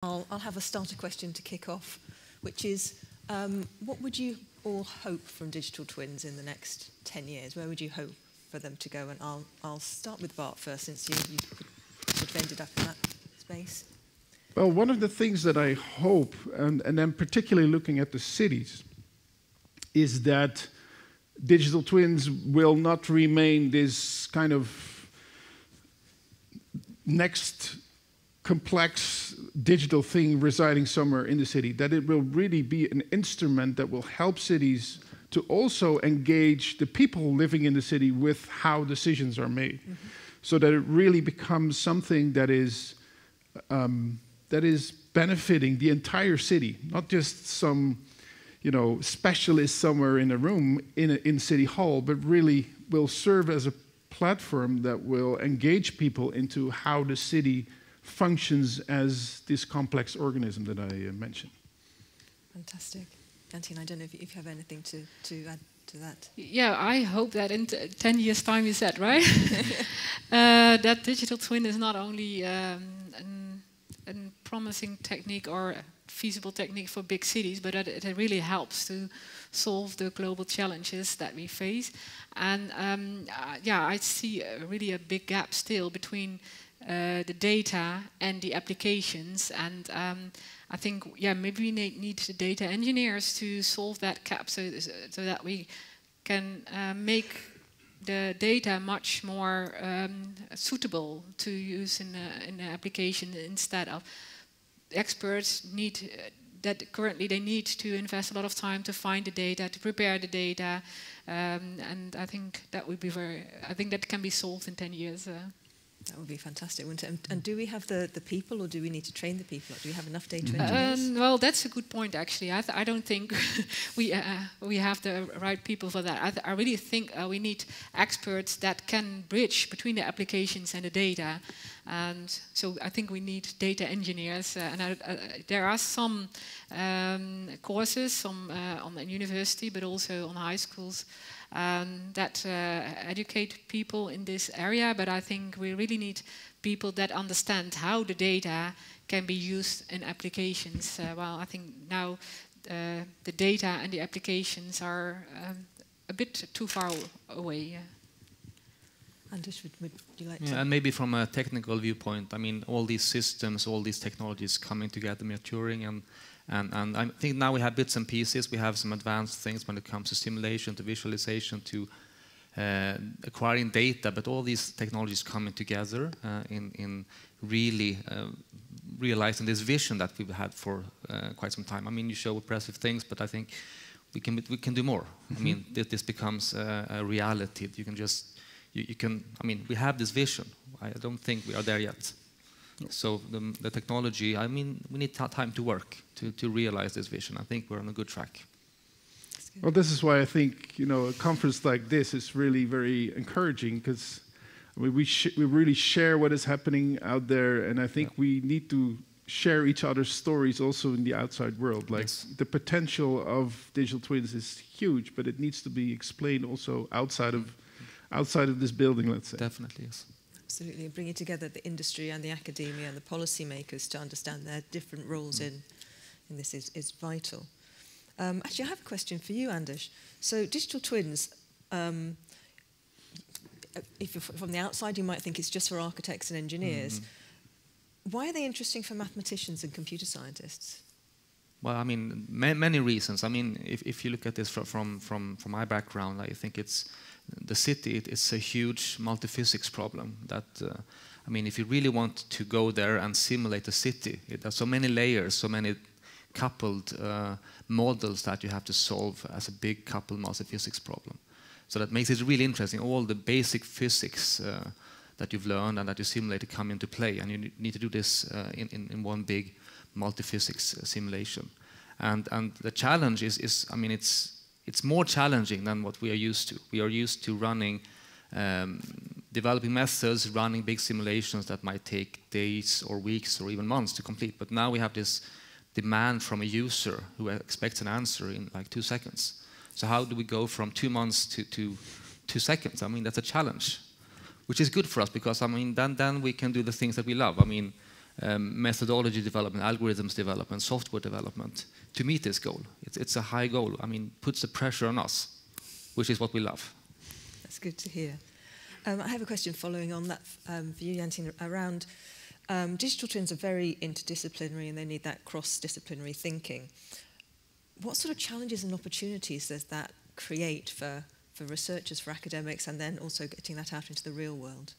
I'll have a starter question to kick off, which is, what would you all hope from digital twins in the next 10 years? Where would you hope for them to go? And I'll start with Bart first, since you sort of ended up in that space. Well, one of the things that I hope, and then particularly looking at the cities, is that digital twins will not remain this kind of next complex digital thing residing somewhere in the city, that it will really be an instrument that will help cities to also engage the people living in the city with how decisions are made. Mm-hmm. So that it really becomes something that is benefiting the entire city, not just some, specialist somewhere in a room in City Hall, but really will serve as a platform that will engage people into how the city functions as this complex organism that I mentioned. Fantastic. Janien, I don't know if you have anything to add to that. Yeah, I hope that in 10 years' time, you said, right? That digital twin is not only a promising technique or a feasible technique for big cities, but that it really helps to solve the global challenges that we face. And I see really a big gap still between the data and the applications, and I think maybe we need the data engineers to solve that gap, so that we can make the data much more suitable to use in the application, instead of experts that currently they need to invest a lot of time to find the data, to prepare the data, and I think that would be I think that can be solved in 10 years. That would be fantastic, wouldn't it? And do we have the people, or do we need to train the people? Or do we have enough data engineers? Well, that's a good point, actually. I don't think we have the right people for that. I really think we need experts that can bridge between the applications and the data. And so I think we need data engineers. And there are some courses, on the university, but also on high schools, that educate people in this area, but I think we really need people that understand how the data can be used in applications. I think now the data and the applications are a bit too far away. Anders, would you like to? Yeah, and maybe from a technical viewpoint, I mean, all these systems, all these technologies coming together, maturing, and I think now we have bits and pieces. We have some advanced things when it comes to simulation, to visualization, to acquiring data. But all these technologies coming together in really realizing this vision that we've had for quite some time. I mean, you show impressive things, but I think we can do more. I mean, this becomes a reality. You can just I mean, we have this vision. I don't think we are there yet. So the technology, I mean, we need time to work to realize this vision. I think we're on a good track. Well, this is why I think, a conference like this is really very encouraging, because I mean, we really share what is happening out there, and I think we need to share each other's stories also in the outside world. Like, the potential of digital twins is huge, but it needs to be explained also outside of this building, let's say. Definitely, yes. Absolutely, and bringing together the industry and the academia and the policymakers to understand their different roles in this is vital. Actually, I have a question for you, Anders. So digital twins, if you're from the outside, you might think it's just for architects and engineers. Why are they interesting for mathematicians and computer scientists? Well, I mean, many reasons. I mean, if you look at this from my background, I think the city, it's a huge multi-physics problem that, I mean, if you really want to go there and simulate a city, there's so many layers, so many coupled models that you have to solve as a big coupled multi-physics problem. So that makes it really interesting. All the basic physics that you've learned and that you simulated come into play, and you need to do this in one big multi-physics simulation. And the challenge is, I mean, it's more challenging than what we are used to. We are used to running, developing methods, running big simulations that might take days or weeks or even months to complete. But now we have this demand from a user who expects an answer in like 2 seconds. So how do we go from 2 months to 2 seconds? I mean, that's a challenge, which is good for us because, I mean, then we can do the things that we love. I mean, methodology development, algorithms development, software development to meet this goal. It's a high goal. I mean, puts the pressure on us, which is what we love. That's good to hear. I have a question following on that for you, Janien, around digital twins are very interdisciplinary and they need that cross-disciplinary thinking. What sort of challenges and opportunities does that create for researchers, for academics, and then also getting that out into the real world?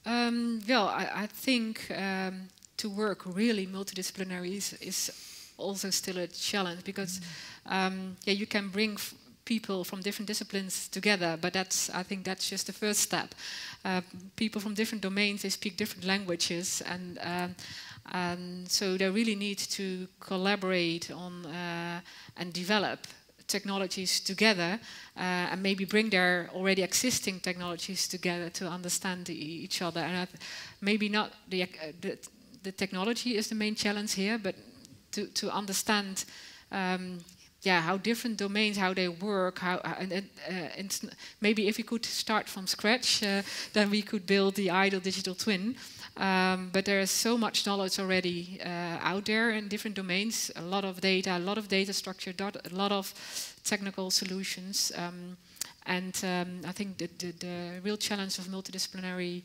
Well, I think to work really multidisciplinary is also still a challenge because you can bring people from different disciplines together, but I think that's just the first step. People from different domains, they speak different languages, and so they really need to collaborate on and develop technologies together and maybe bring their already existing technologies together to understand each other. And maybe not the technology is the main challenge here, but to understand how different domains, how they work, and maybe if we could start from scratch, then we could build the ideal digital twin. But there is so much knowledge already out there in different domains, a lot of data structure, a lot of technical solutions. I think the real challenge of multidisciplinary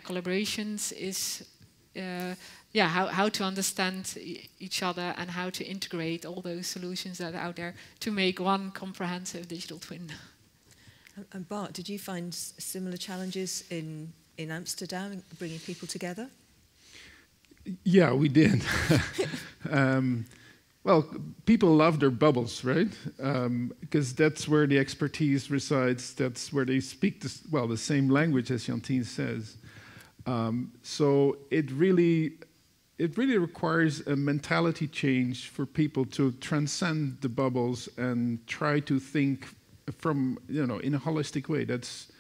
collaborations is how to understand each other and how to integrate all those solutions that are out there to make one comprehensive digital twin. And Bart, did you find similar challenges in Amsterdam, bringing people together? Yeah, we did. Well, people love their bubbles, right? Because that's where the expertise resides. That's where they speak the same language, as Janien says. So it really requires a mentality change for people to transcend the bubbles and try to think from, in a holistic way. That's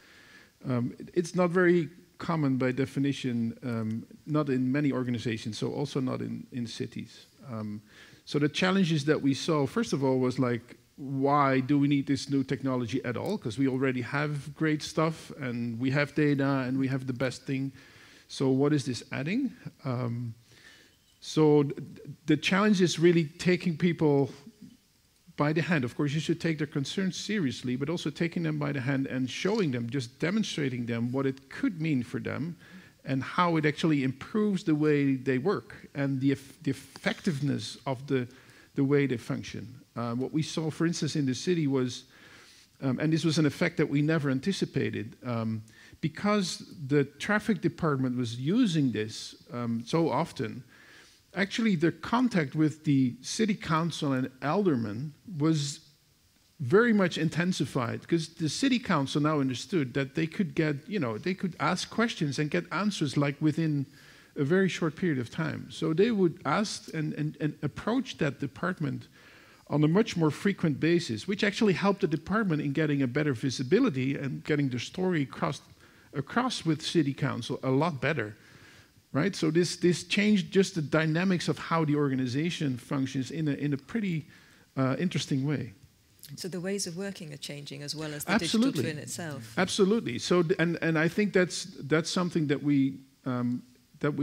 it's not very common by definition, not in many organizations, so also not in cities. So the challenges that we saw, first of all, was like, why do we need this new technology at all? Because we already have great stuff, and we have data, and we have the best thing. So what is this adding? So the challenge is really taking people by the hand. Of course, you should take their concerns seriously, but also taking them by the hand and showing them, just demonstrating them what it could mean for them and how it actually improves the way they work and the effectiveness of the way they function. What we saw, for instance, in the city was, and this was an effect that we never anticipated, because the traffic department was using this so often, actually the contact with the city council and aldermen was very much intensified, because the city council now understood that they could get, they could ask questions and get answers like within a very short period of time. So they would ask and approach that department on a much more frequent basis, which actually helped the department in getting a better visibility and getting the story across with city council a lot better. Right, so this changed just the dynamics of how the organization functions in a pretty interesting way. So the ways of working are changing as well as the digital twin itself. Absolutely. So and I think that's something that we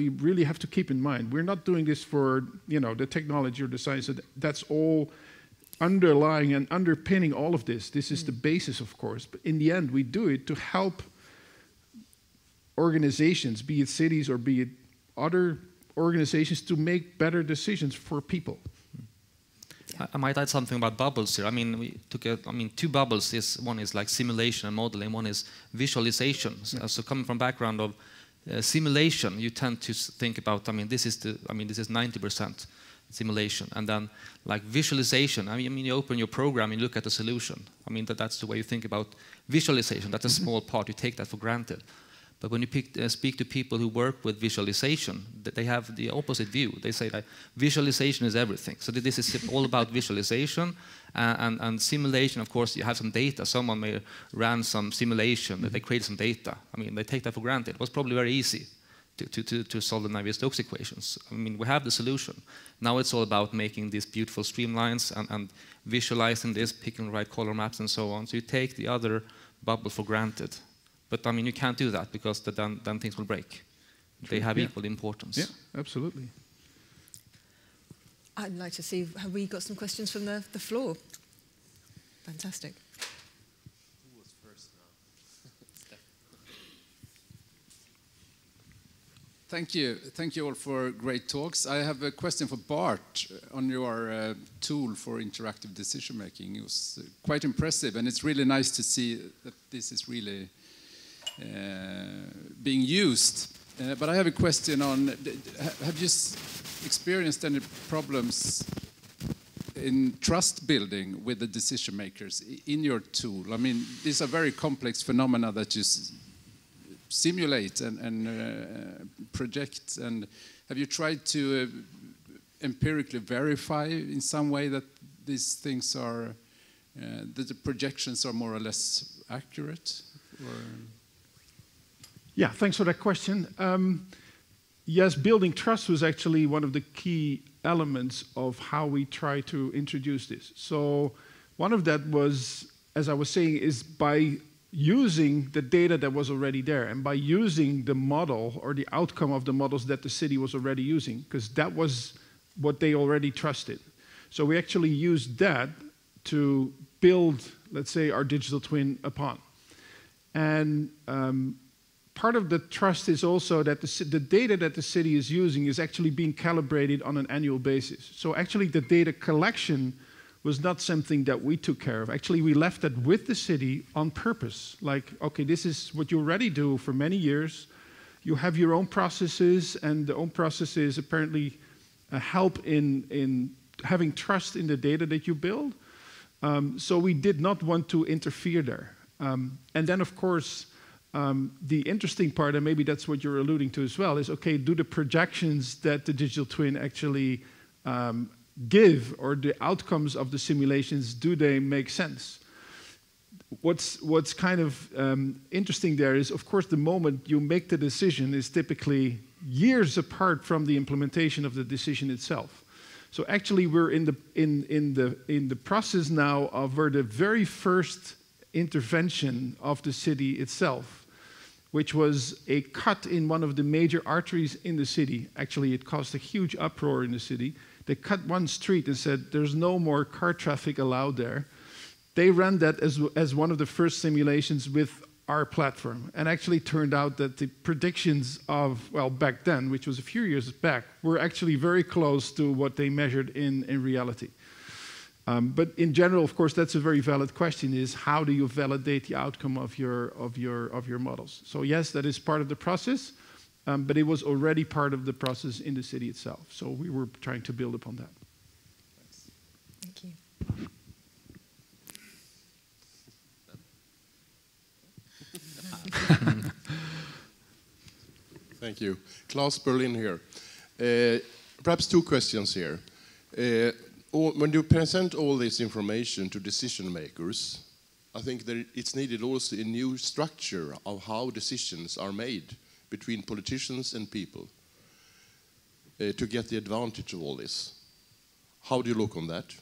really have to keep in mind. We're not doing this for the technology or the science. That's all underlying and underpinning all of this. This is the basis, of course. But in the end, we do it to help organizations, be it cities or be it other organizations, to make better decisions for people. I might add something about bubbles here. I mean, we took two bubbles. One is like simulation and modeling. One is visualization. So coming from background of simulation, you tend to think about. This is 90% simulation, and then like visualization. You open your program, you look at the solution. That's the way you think about visualization. That's a small part. You take that for granted. But when you speak to people who work with visualization, they have the opposite view. They say that visualization is everything. So this is all about visualization and simulation. Of course, you have some data. Someone may run some simulation, that they create some data. They take that for granted. It was probably very easy to solve the Navier-Stokes equations. We have the solution. Now it's all about making these beautiful streamlines and visualizing this, picking the right color maps and so on. So you take the other bubble for granted. But you can't do that because then things will break. they have equal importance. Yeah, absolutely. I'd like to see, have we got some questions from the floor? Fantastic. Who was first now? Thank you. Thank you all for great talks. I have a question for Bart on your tool for interactive decision making. It was quite impressive, and it's really nice to see that this is really being used. But I have a question on, have you experienced any problems in trust building with the decision makers in your tool? I mean, these are very complex phenomena that you simulate and project. And have you tried to empirically verify in some way that these things are, that the projections are more or less accurate? Or? Yeah, thanks for that question. Yes, building trust was actually one of the key elements of how we try to introduce this. So one of that was, as I was saying, is by using the data that was already there and by using the model or the outcome of the models that the city was already using, because that was what they already trusted. So we actually used that to build, let's say, our digital twin upon. And part of the trust is also that the data that the city is using is actually being calibrated on an annual basis. So actually the data collection was not something that we took care of. Actually, we left that with the city on purpose. Like, okay, this is what you already do for many years. You have your own processes, and the own processes apparently help in having trust in the data that you build. So we did not want to interfere there. And then, of course, the interesting part, and maybe that's what you're alluding to as well, is, okay, do the projections that the digital twin actually give, or the outcomes of the simulations, do they make sense? What's kind of interesting there is, of course, the moment you make the decision is typically years apart from the implementation of the decision itself. So actually, we're in the process now of where the very first intervention of the city itself, which was a cut in one of the major arteries in the city. Actually, it caused a huge uproar in the city. They cut one street and said, there's no more car traffic allowed there. They ran that as one of the first simulations with our platform. And actually turned out that the predictions of, well, back then, which was a few years back, were actually very close to what they measured in reality. But in general, of course, that's a very valid question, is how do you validate the outcome of your models? So yes, that is part of the process, but it was already part of the process in the city itself. So we were trying to build upon that. Thank you. Thank you. Klaus Berlin here. Perhaps two questions here. When you present all this information to decision makers, I think that it's needed also a new structure of how decisions are made between politicians and people to get the advantage of all this. How do you look on that?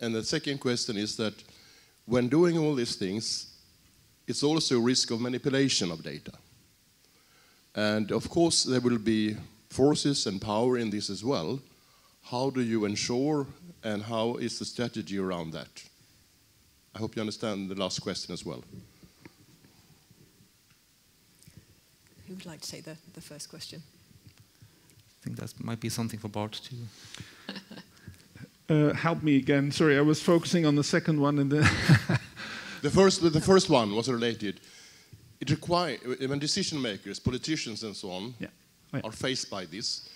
And the second question is that when doing all these things, it's also a risk of manipulation of data. And of course, there will be forces and power in this as well. How do you ensure, and how is the strategy around that? I hope you understand the last question as well. Who would like to say the first question? I think that might be something for Bart too. Help me again. Sorry, I was focusing on the second one and then... The first one was related. It requires, when decision makers, politicians and so on, are faced by this,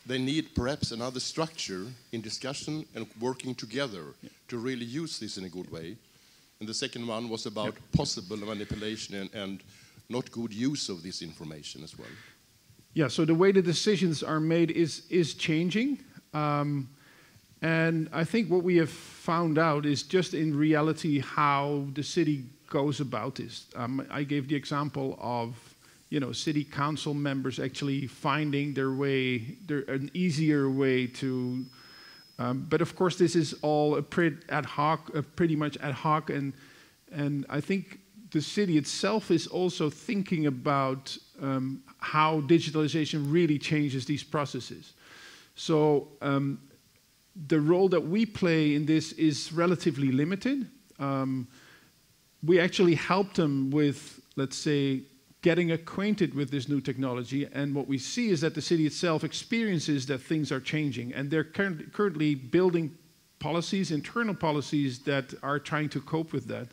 they need perhaps another structure in discussion and working together to really use this in a good way. And the second one was about possible manipulation and not good use of this information as well. Yeah, so the way the decisions are made is changing. And I think what we have found out is just in reality how the city goes about this. I gave the example of, city council members actually finding their way, an easier way to. But of course, this is all pretty much ad hoc, and I think the city itself is also thinking about how digitalization really changes these processes. So the role that we play in this is relatively limited. We actually help them with, let's say, getting acquainted with this new technology, and what we see is that the city itself experiences that things are changing, and they're currently building policies, internal policies, that are trying to cope with that.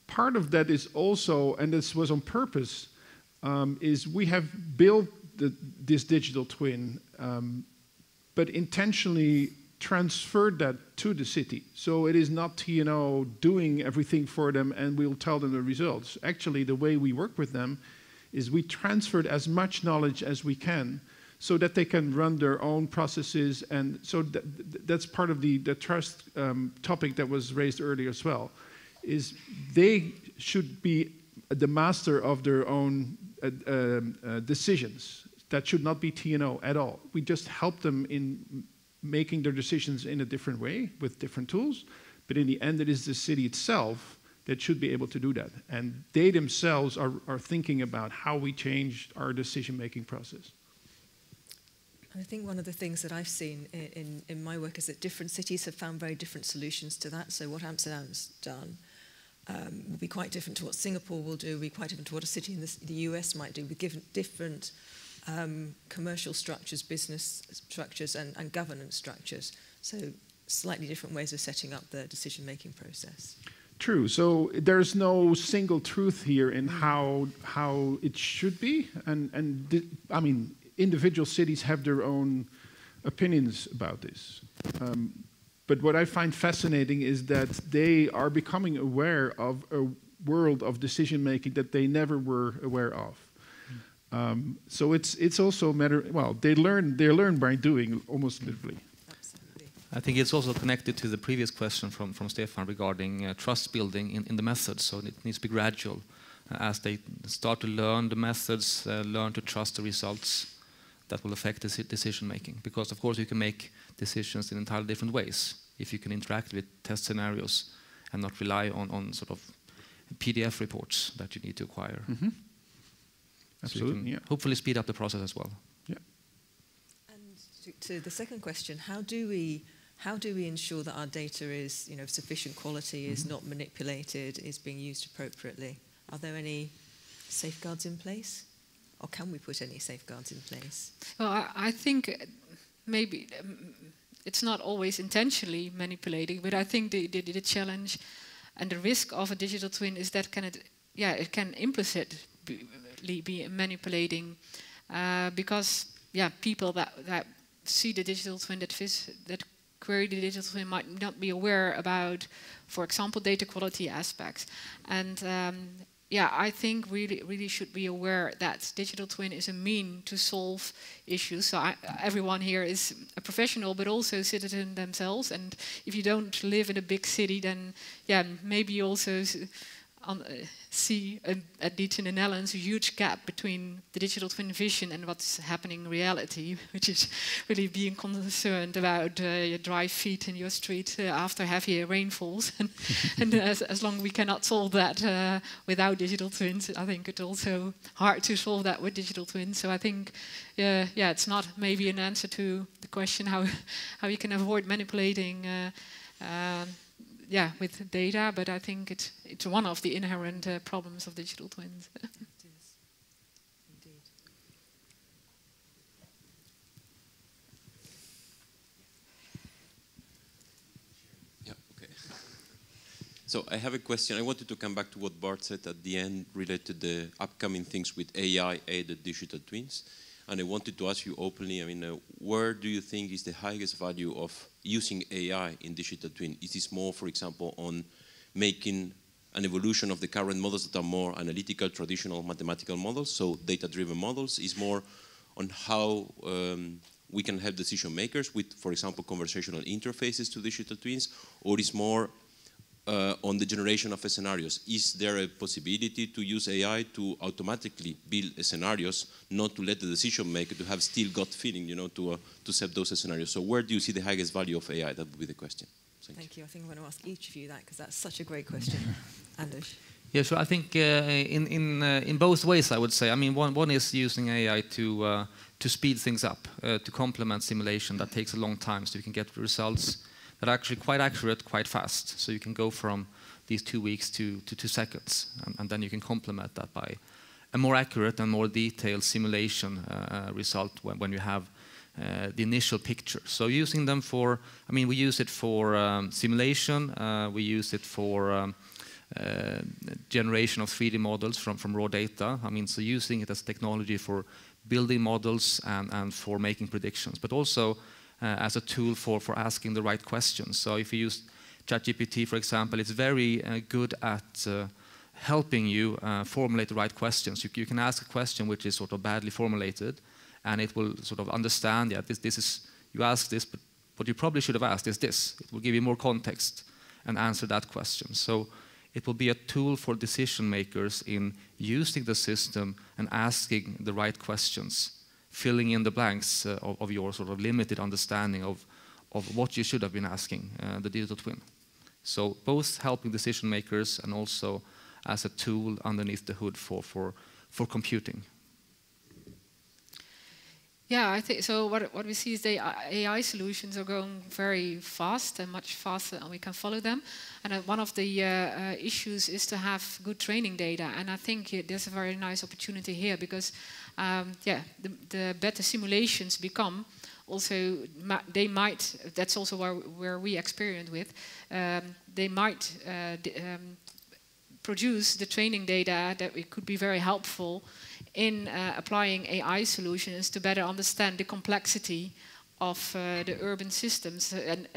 Part of that is also, and this was on purpose, is we have built this digital twin, but intentionally transferred that to the city. So it is not TNO doing everything for them and we'll tell them the results. Actually, the way we work with them is we transferred as much knowledge as we can so that they can run their own processes. And so that's part of the trust topic that was raised earlier as well, is they should be the master of their own decisions. That should not be TNO at all. We just help them in making their decisions in a different way with different tools, but in the end it is the city itself that should be able to do that. And they themselves are thinking about how we changed our decision-making process. I think one of the things that I've seen in my work is that different cities have found very different solutions to that. So what Amsterdam's done will be quite different to what Singapore will do, will be quite different to what a city in the US might do, with different commercial structures, business structures, and governance structures. So slightly different ways of setting up the decision-making process. True. So there's no single truth here in how it should be, I mean, individual cities have their own opinions about this. But what I find fascinating is that they are becoming aware of a world of decision-making that they never were aware of. So it's also a matter, well, they learn by doing, almost literally. Absolutely. I think it's also connected to the previous question from Stefan regarding trust building in the methods. So it needs to be gradual as they start to learn the methods, learn to trust the results. That will affect the decision making, because of course you can make decisions in entirely different ways if you can interact with test scenarios and not rely on sort of PDF reports that you need to acquire. Mm-hmm. So Absolutely, yeah. Hopefully speed up the process as well. Yeah. And to the second question, how do we ensure that our data is, you know, of sufficient quality, is not manipulated, is being used appropriately? Are there any safeguards in place? Or can we put any safeguards in place? Well, I think maybe it's not always intentionally manipulating, but I think the challenge and the risk of a digital twin is that it can implicitly be manipulating, because people that see the digital twin, that query the digital twin, might not be aware about, for example, data quality aspects. And I think really should be aware that digital twin is a mean to solve issues. So everyone here is a professional, but also a citizen themselves. And if you don't live in a big city, then maybe you also see, at least in the Netherlands, a huge gap between the digital twin vision and what's happening in reality, which is really being concerned about your dry feet in your street after heavy rainfalls. And as long as we cannot solve that without digital twins, I think it's also hard to solve that with digital twins. So I think, it's not maybe an answer to the question how you can avoid manipulating with data, but I think it's one of the inherent problems of digital twins. It is, indeed. Yeah, okay. So I have a question. I wanted to come back to what Bart said at the end related to the upcoming things with AI-aided digital twins. And I wanted to ask you openly, where do you think is the highest value of using AI in digital twin? Is this more, for example, on making an evolution of the current models that are more analytical, traditional mathematical models, so data-driven models? Is more on how we can help decision makers with, for example, conversational interfaces to digital twins? Or is more on the generation of scenarios? Is there a possibility to use AI to automatically build scenarios, not to let the decision maker to have still gut feeling, to set those scenarios? So where do you see the highest value of AI? That would be the question. Thank you. I think I'm going to ask each of you that, because that's such a great question. Anders? Yeah, sure. I think in both ways, I would say. I mean, one is using AI to speed things up, to complement simulation that takes a long time, so you can get results that are actually quite accurate, quite fast. So you can go from these 2 weeks to 2 seconds, and then you can complement that by a more accurate and more detailed simulation result when you have the initial picture. So using them for, I mean, we use it for simulation, we use it for generation of 3D models from raw data. I mean, so using it as technology for building models and for making predictions, but also as a tool for asking the right questions. So if you use ChatGPT, for example, it's very good at helping you formulate the right questions. You can ask a question which is sort of badly formulated, and it will sort of understand, yeah, this is, you ask this, but what you probably should have asked is this. It will give you more context and answer that question. So it will be a tool for decision makers in using the system and asking the right questions, filling in the blanks of your sort of limited understanding of what you should have been asking the digital twin. So both helping decision makers and also as a tool underneath the hood for computing. Yeah, I think so. What we see is the AI solutions are going very fast and much faster, and we can follow them. And one of the issues is to have good training data. And I think there's a very nice opportunity here because, the better simulations become, also they might. That's also where we experience with. They might produce the training data that it could be very helpful in applying AI solutions to better understand the complexity of the urban systems and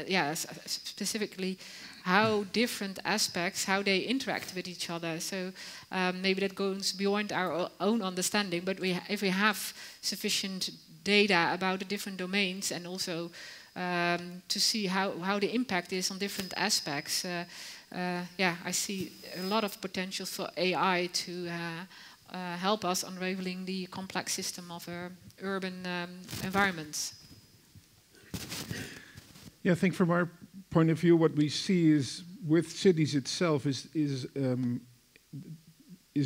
specifically how different aspects, how they interact with each other. So maybe that goes beyond our own understanding, but if we have sufficient data about the different domains and also to see how the impact is on different aspects, I see a lot of potential for AI to help us unraveling the complex system of urban environments. Yeah, I think from our point of view, what we see is with cities itself is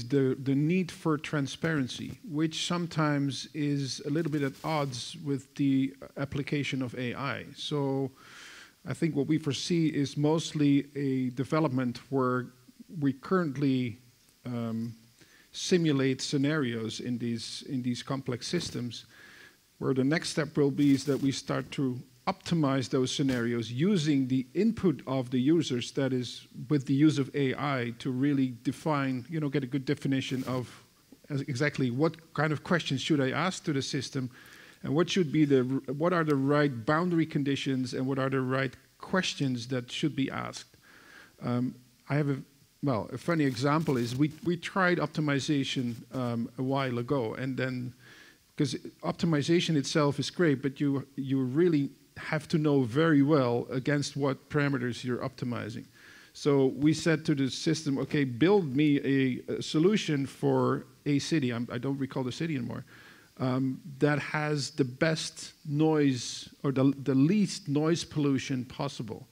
the need for transparency, which sometimes is a little bit at odds with the application of AI. So I think what we foresee is mostly a development where we currently simulate scenarios in these complex systems, where the next step will be is that we start to optimize those scenarios using the input of the users, that is with the use of AI, to really define, get a good definition of exactly what kind of questions should I ask to the system, and what are the right boundary conditions and what are the right questions that should be asked. I have a funny example is we tried optimization a while ago, and then because optimization itself is great, but you really have to know very well against what parameters you're optimizing. So we said to the system, okay, build me a solution for a city. I don't recall the city anymore. That has the best noise or the least noise pollution possible.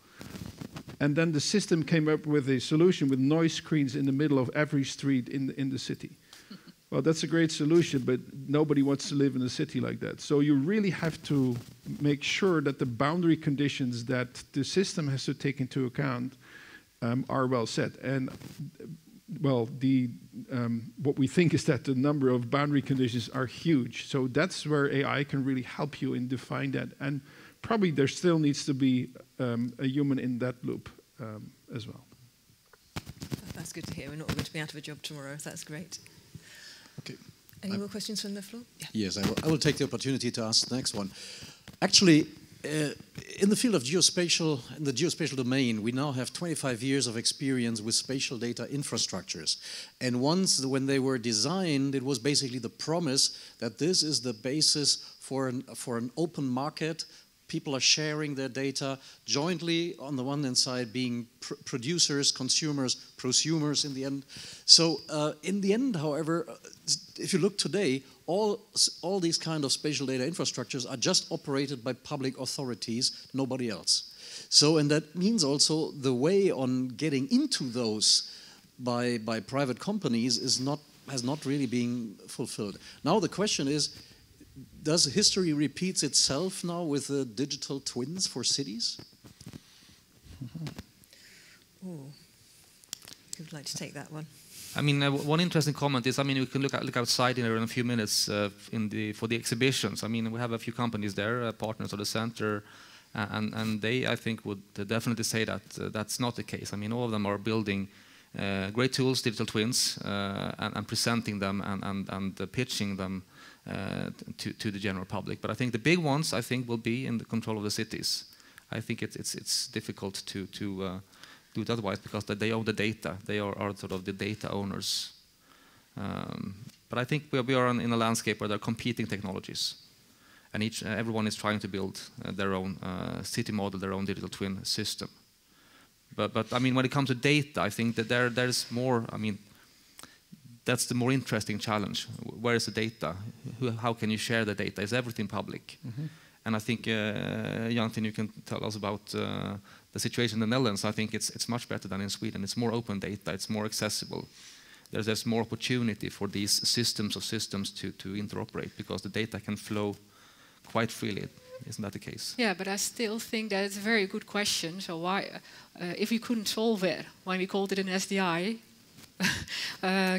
And then the system came up with a solution with noise screens in the middle of every street in the city. Well, that's a great solution, but nobody wants to live in a city like that. So you really have to make sure that the boundary conditions that the system has to take into account are well set. And well, what we think is that the number of boundary conditions are huge. So that's where AI can really help you in define that. And probably there still needs to be a human in that loop as well. That's good to hear. We're not going to be out of a job tomorrow. That's great. Okay. Any more questions from the floor? Yeah. Yes, I will take the opportunity to ask the next one. Actually, in the field of geospatial, in the geospatial domain, we now have 25 years of experience with spatial data infrastructures. And once, when they were designed, it was basically the promise that this is the basis for an open market. People are sharing their data jointly, on the one hand side being producers, consumers, prosumers in the end. So in the end, however, if you look today, all these kind of spatial data infrastructures are just operated by public authorities, nobody else. So, and that means also the way on getting into those by private companies has not really been fulfilled. Now the question is, does history repeats itself now with digital twins for cities? Ooh. Who would like to take that one? I mean, one interesting comment is, I mean, we can look outside in a few minutes for the exhibitions. I mean, we have a few companies there, partners of the center, and they, I think, would definitely say that that's not the case. I mean, all of them are building great tools, digital twins, and presenting them and pitching them to the general public. But I think the big ones, I think, will be in the control of the cities. I think it's difficult to do it otherwise, because they own the data. They are sort of the data owners. But I think we are in a landscape where there are competing technologies, and everyone is trying to build their own city model, their own digital twin system. But I mean, when it comes to data, I think that there's more. I mean, that's the more interesting challenge. Where is the data? How can you share the data? Is everything public? Mm-hmm. And I think, Janien, you can tell us about the situation in the Netherlands. I think it's much better than in Sweden. It's more open data. It's more accessible. There's more opportunity for these systems of systems to interoperate, because the data can flow quite freely. Isn't that the case? Yeah, but I still think that it's a very good question. So why, if we couldn't solve it when we called it an SDI,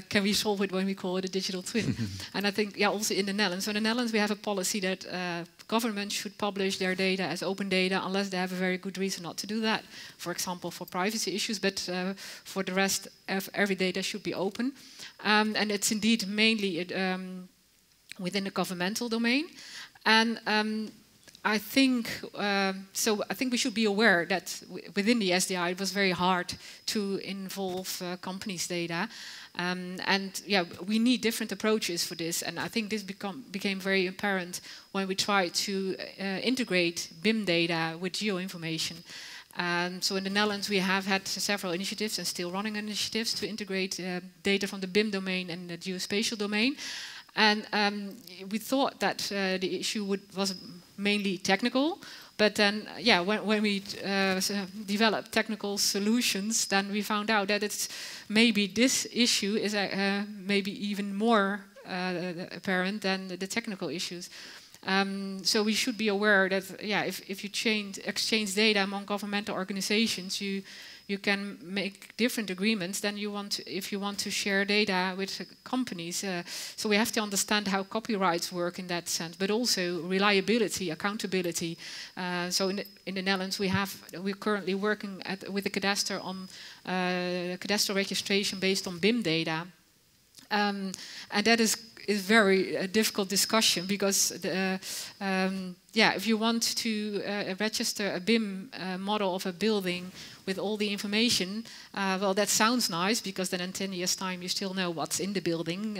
can we solve it when we call it a digital twin? And I think, yeah, also in the Netherlands. So in the Netherlands, we have a policy that governments should publish their data as open data unless they have a very good reason not to do that. For example, for privacy issues, but for the rest, every data should be open. And it's indeed mainly within the governmental domain. And I think I think we should be aware that within the SDI it was very hard to involve companies' data, and yeah, we need different approaches for this. And I think this became very apparent when we tried to integrate BIM data with geoinformation. So in the Netherlands we have had several initiatives and still running initiatives to integrate data from the BIM domain and the geospatial domain. And we thought that the issue was mainly technical, but then, yeah, when we developed technical solutions, then we found out that it's maybe this issue is maybe even more apparent than the technical issues. So we should be aware that, yeah, if you exchange data among governmental organizations, you can make different agreements than if you want to share data with companies. So we have to understand how copyrights work in that sense, but also reliability, accountability. So in the Netherlands, we're currently working with the cadastre on cadastral registration based on BIM data, and that is very difficult discussion, because yeah, if you want to register a BIM model of a building with all the information, well, that sounds nice, because then in 10 years' time you still know what's in the building.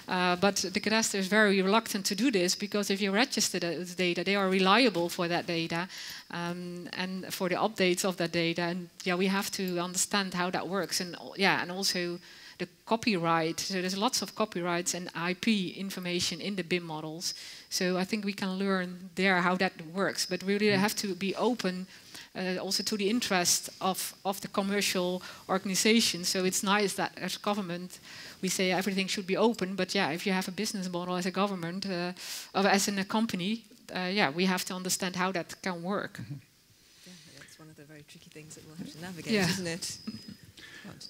But the cadastre is very reluctant to do this, because if you register those data, they are reliable for that data and for the updates of that data. And yeah, we have to understand how that works, and yeah, and also the copyright. So there's lots of copyrights and IP information in the BIM models. So I think we can learn there how that works. But we really have to be open also to the interest of the commercial organizations. So it's nice that as government we say everything should be open. But yeah, if you have a business model as a government or as in a company, yeah, we have to understand how that can work. Yeah, that's one of the very tricky things that we'll have to navigate, isn't it?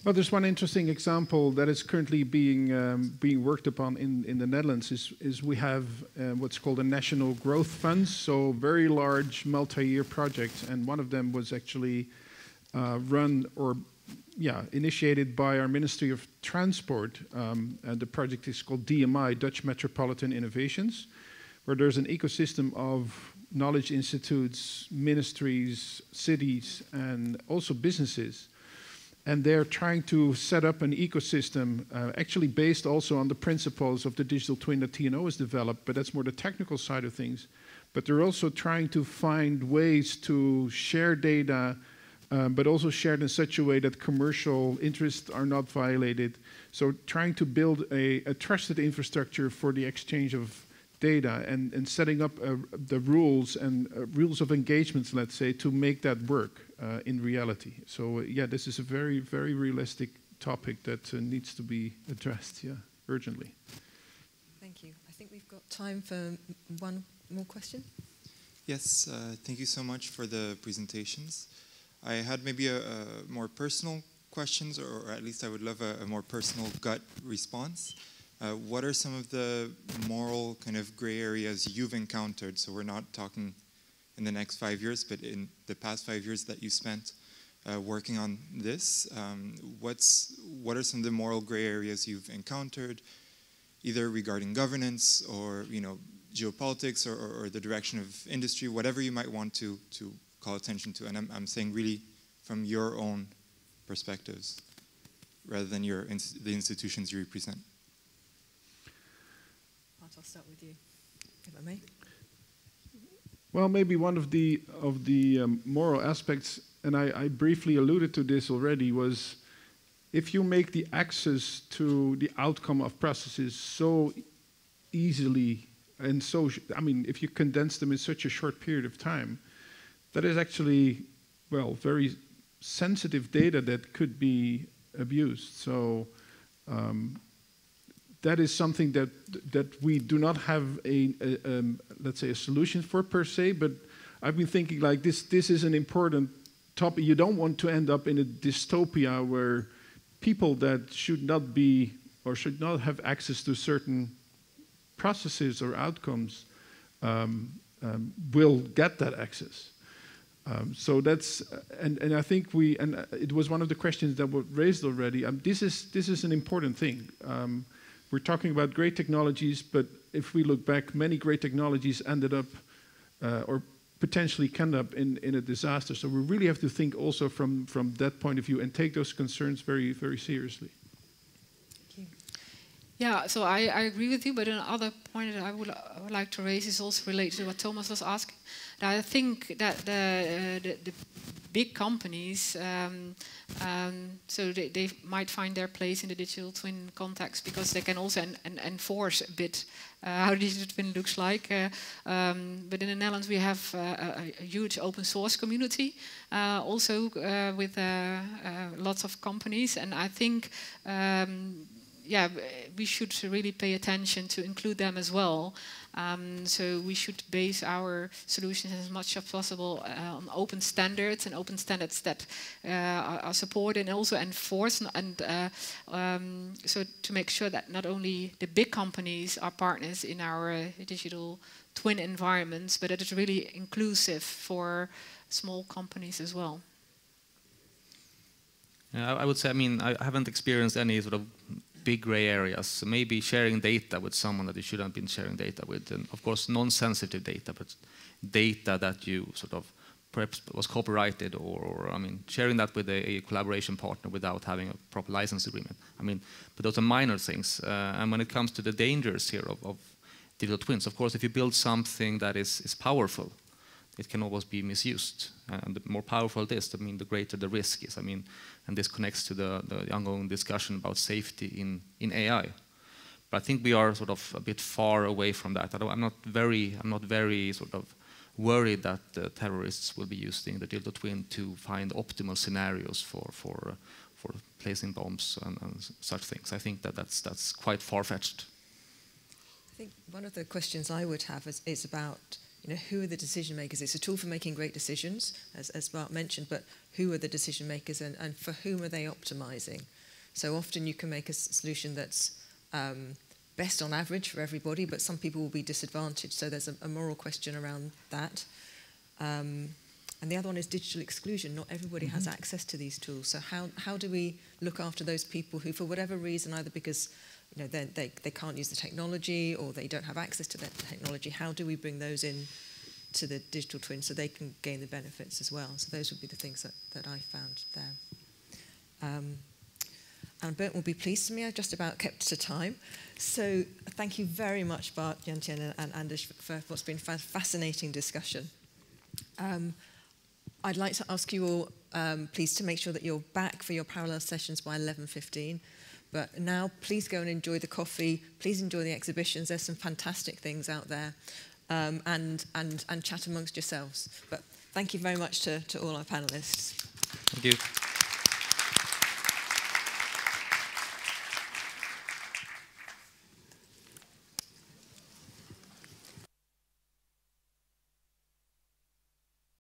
Well, there's one interesting example that is currently being worked upon in the Netherlands. Is we have what's called a national growth fund, so very large multi-year projects, and one of them was actually initiated by our Ministry of Transport, and the project is called DMI, Dutch Metropolitan Innovations, where there's an ecosystem of knowledge institutes, ministries, cities, and also businesses. And they're trying to set up an ecosystem, actually based also on the principles of the digital twin that TNO has developed, but that's more the technical side of things. But they're also trying to find ways to share data, but also shared in such a way that commercial interests are not violated. So trying to build a trusted infrastructure for the exchange of data and setting up the rules and rules of engagements, let's say, to make that work in reality. So yeah, this is a very, very realistic topic that needs to be addressed, urgently. Thank you. I think we've got time for one more question. Yes, thank you so much for the presentations. I had maybe a more personal questions, or at least I would love a more personal gut response. What are some of the moral kind of gray areas you've encountered? So we're not talking in the next 5 years, but in the past 5 years that you spent working on this. What are some of the moral gray areas you've encountered, either regarding governance or geopolitics or the direction of industry, whatever you might want to call attention to? And I'm saying really from your own perspectives, rather than the institutions you represent. Bart, I'll start with you, if I may. Well, maybe one of the moral aspects, and I briefly alluded to this already, was if you make the access to the outcome of processes so easily and so, if you condense them in such a short period of time, that is actually, well, very sensitive data that could be abused. So that is something that we do not have let's say a solution for per se, but I've been thinking like this is an important topic. You don't want to end up in a dystopia where people that should not be or should not have access to certain processes or outcomes will get that access. So that's, and I think it was one of the questions that were raised already. This is an important thing. We're talking about great technologies, but if we look back, many great technologies ended up, or potentially can end up in a disaster. So we really have to think also from that point of view and take those concerns very, very seriously. Yeah, so I agree with you, but another point that I would like to raise is also related to what Thomas was asking. I think that the big companies, so they might find their place in the digital twin context because they can also enforce a bit how the digital twin looks like. But in the Netherlands we have a huge open source community, also with lots of companies, and I think we should really pay attention to include them as well. So we should base our solutions as much as possible on open standards that are supported and also enforced, and so to make sure that not only the big companies are partners in our digital twin environments, but that it's really inclusive for small companies as well. Yeah, I would say, I haven't experienced any sort of big gray areas. So maybe sharing data with someone that you shouldn't have been sharing data with, and of course non-sensitive data, but data that you sort of perhaps was copyrighted, or sharing that with a collaboration partner without having a proper license agreement. But those are minor things. And when it comes to the dangers here of digital twins, of course, if you build something that is powerful, it can always be misused. And the more powerful it is, the greater the risk is. And this connects to the ongoing discussion about safety in AI. But I think we are sort of a bit far away from that. I'm not very sort of worried that the terrorists will be using the digital twin to find optimal scenarios for placing bombs and such things. I think that's quite far-fetched. I think one of the questions I would have is about, who are the decision makers? It's a tool for making great decisions, as Bart mentioned, but who are the decision makers and for whom are they optimizing? So often you can make a solution that's best on average for everybody, but some people will be disadvantaged. So there's a moral question around that. And the other one is digital exclusion. Not everybody has access to these tools. So how do we look after those people who, for whatever reason, either because they can't use the technology or they don't have access to that technology, how do we bring those in to the digital twin so they can gain the benefits as well? So those would be the things that I found there. And Bert will be pleased with me. I've just about kept to time. So thank you very much, Bart, Janien and Anders, for what's been a fascinating discussion. I'd like to ask you all, please, to make sure that you're back for your parallel sessions by 11:15. But now, please go and enjoy the coffee. Please enjoy the exhibitions. There's some fantastic things out there, and chat amongst yourselves. But thank you very much to all our panelists. Thank you.